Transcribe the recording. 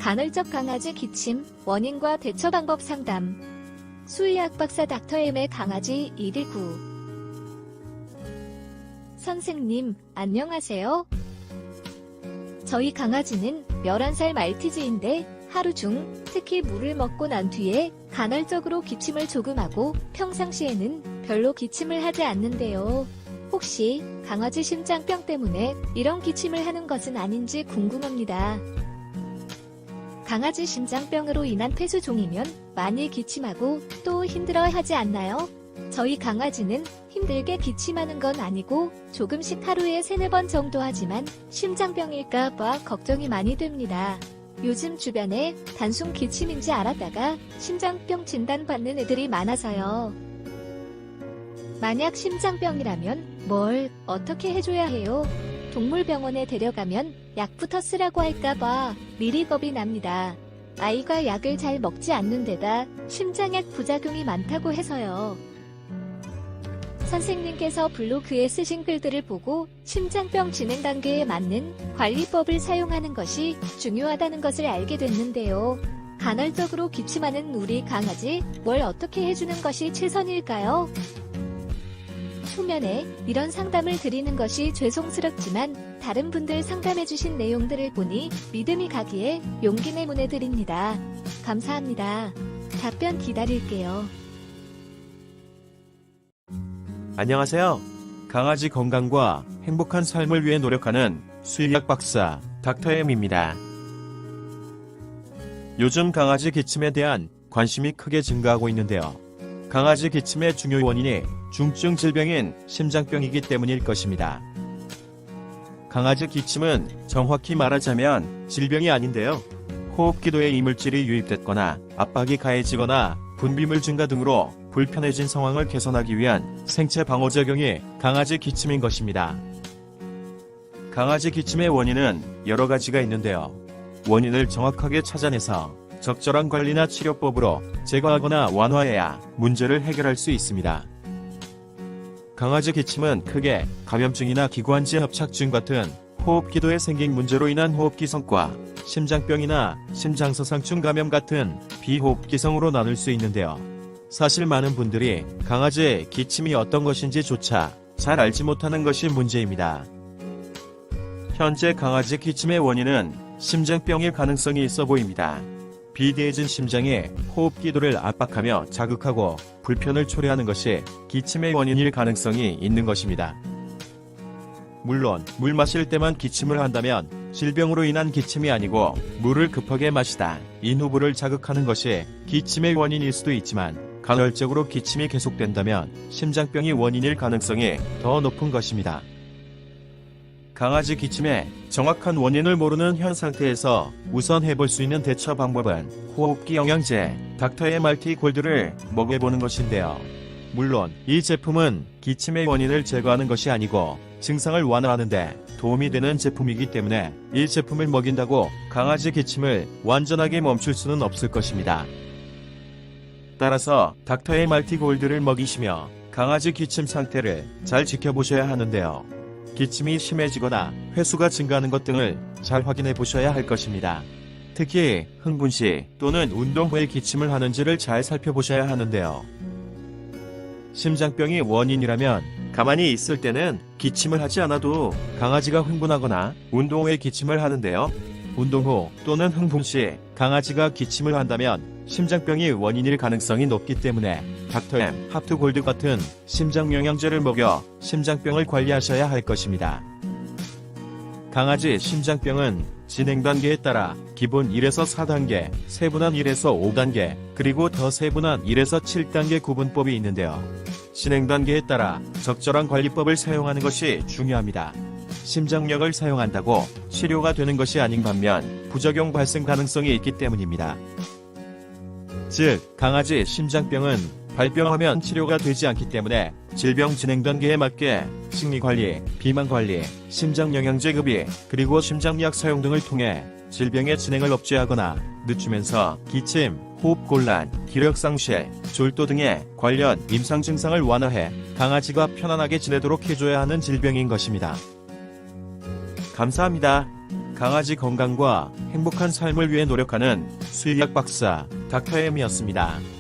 간헐적 강아지 기침, 원인과 대처 방법 상담. 수의학 박사 닥터 M의 강아지 119. 선생님, 안녕하세요. 저희 강아지는 11살 말티즈인데 하루 중 특히 물을 먹고 난 뒤에 간헐적으로 기침을 조금 하고 평상시에는 별로 기침을 하지 않는데요. 혹시 강아지 심장병 때문에 이런 기침을 하는 것은 아닌지 궁금합니다. 강아지 심장병으로 인한 폐수종이면 많이 기침하고 또 힘들어하지 않나요? 저희 강아지는 힘들게 기침하는 건 아니고 조금씩 하루에 3-4번 정도 하지만 심장병일까봐 걱정이 많이 됩니다. 요즘 주변에 단순 기침인지 알았다가 심장병 진단받는 애들이 많아서요. 만약 심장병이라면 뭘 어떻게 해줘야 해요? 동물병원에 데려가면 약부터 쓰라고 할까봐 미리 겁이 납니다. 아이가 약을 잘 먹지 않는 데다 심장약 부작용이 많다고 해서요. 선생님께서 블로그에 쓰신 글들을 보고 심장병 진행 단계에 맞는 관리법을 사용하는 것이 중요하다는 것을 알게 됐는데요. 간헐적으로 기침하는 우리 강아지, 뭘 어떻게 해주는 것이 최선일까요? 초면에 이런 상담을 드리는 것이 죄송스럽지만 다른 분들 상담해주신 내용들을 보니 믿음이 가기에 용기 내문해 드립니다. 감사합니다. 답변 기다릴게요. 안녕하세요. 강아지 건강과 행복한 삶을 위해 노력하는 수의학 박사 닥터 M입니다. 요즘 강아지 기침에 대한 관심이 크게 증가하고 있는데요. 강아지 기침의 중요 원인이 중증 질병인 심장병이기 때문일 것입니다. 강아지 기침은 정확히 말하자면 질병이 아닌데요. 호흡기도에 이물질이 유입됐거나 압박이 가해지거나 분비물 증가 등으로 불편해진 상황을 개선하기 위한 생체 방어작용이 강아지 기침인 것입니다. 강아지 기침의 원인은 여러 가지가 있는데요. 원인을 정확하게 찾아내서 적절한 관리나 치료법으로 제거하거나 완화해야 문제를 해결할 수 있습니다. 강아지 기침은 크게 감염증이나 기관지 협착증 같은 호흡기도에 생긴 문제로 인한 호흡기성과 심장병이나 심장서상충 감염 같은 비호흡기성으로 나눌 수 있는데요. 사실 많은 분들이 강아지의 기침이 어떤 것인지조차 잘 알지 못하는 것이 문제입니다. 현재 강아지 기침의 원인은 심장병일 가능성이 있어 보입니다. 비대해진 심장이 호흡기도를 압박하며 자극하고 불편을 초래하는 것이 기침의 원인일 가능성이 있는 것입니다. 물론 물 마실 때만 기침을 한다면 질병으로 인한 기침이 아니고 물을 급하게 마시다 인후부를 자극하는 것이 기침의 원인일 수도 있지만 간헐적으로 기침이 계속된다면 심장병이 원인일 가능성이 더 높은 것입니다. 강아지 기침의 정확한 원인을 모르는 현 상태에서 우선 해볼 수 있는 대처 방법은 호흡기 영양제 닥터 MRT 골드를 먹여보는 것인데요. 물론 이 제품은 기침의 원인을 제거하는 것이 아니고 증상을 완화하는 데 도움이 되는 제품이기 때문에 이 제품을 먹인다고 강아지 기침을 완전하게 멈출 수는 없을 것입니다. 따라서 닥터 MRT 골드를 먹이시며 강아지 기침 상태를 잘 지켜보셔야 하는데요. 기침이 심해지거나 횟수가 증가하는 것 등을 잘 확인해 보셔야 할 것입니다. 특히 흥분 시 또는 운동 후에 기침을 하는지를 잘 살펴보셔야 하는데요. 심장병이 원인이라면 가만히 있을 때는 기침을 하지 않아도 강아지가 흥분하거나 운동 후에 기침을 하는데요. 운동 후 또는 흥분 시 강아지가 기침을 한다면 심장병이 원인일 가능성이 높기 때문에 닥터 M 하프 골드 같은 심장 영양제를 먹여 심장병을 관리하셔야 할 것입니다. 강아지 심장병은 진행 단계에 따라 기본 1에서 4단계, 세분한 1에서 5단계, 그리고 더 세분한 1에서 7단계 구분법이 있는데요. 진행 단계에 따라 적절한 관리법을 사용하는 것이 중요합니다. 심장약을 사용한다고 치료가 되는 것이 아닌 반면 부작용 발생 가능성이 있기 때문입니다. 즉, 강아지 심장병은 발병하면 치료가 되지 않기 때문에 질병 진행 단계에 맞게 식리관리, 비만관리, 심장영양제 급이, 그리고 심장약 사용 등을 통해 질병의 진행을 억제하거나 늦추면서 기침, 호흡곤란, 기력상실, 졸도 등의 관련 임상 증상을 완화해 강아지가 편안하게 지내도록 해줘야 하는 질병인 것입니다. 감사합니다. 강아지 건강과 행복한 삶을 위해 노력하는 수의학 박사 닥터 M이었습니다.